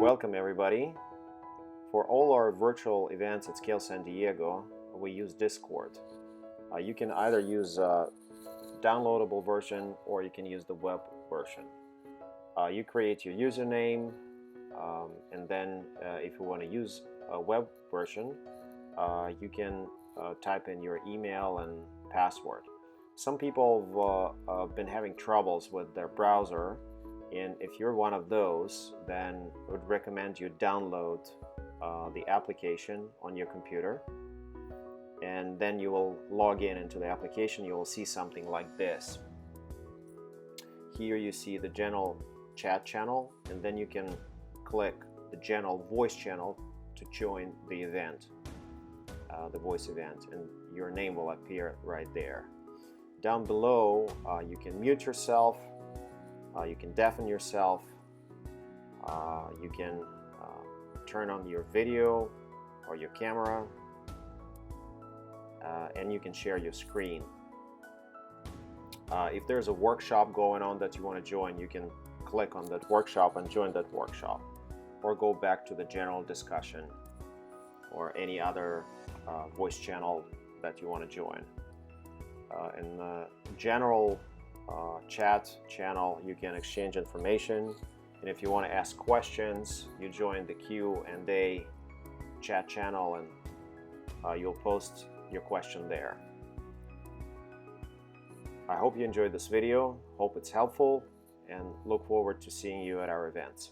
Welcome everybody. For all our virtual events at Scale San Diego, we use Discord. You can either use a downloadable version or you can use the web version. You create your username, and then if you want to use a web version, you can type in your email and password. Some people have been having troubles with their browser, and if you're one of those, then I would recommend you download the application on your computer, and then you will log in into the application. You will see something like this. Here you see the general chat channel, and then you can click the general voice channel to join the event, the voice event, and your name will appear right there. Down below, you can mute yourself, you can deafen yourself, you can turn on your video or your camera, and you can share your screen. If there's a workshop going on that you want to join, you can click on that workshop and join that workshop, or go back to the general discussion or any other voice channel that you want to join. In the general chat channel, you can exchange information, and if you want to ask questions, you join the Q&A chat channel, and you'll post your question there. I hope you enjoyed this video, hope it's helpful, and look forward to seeing you at our events.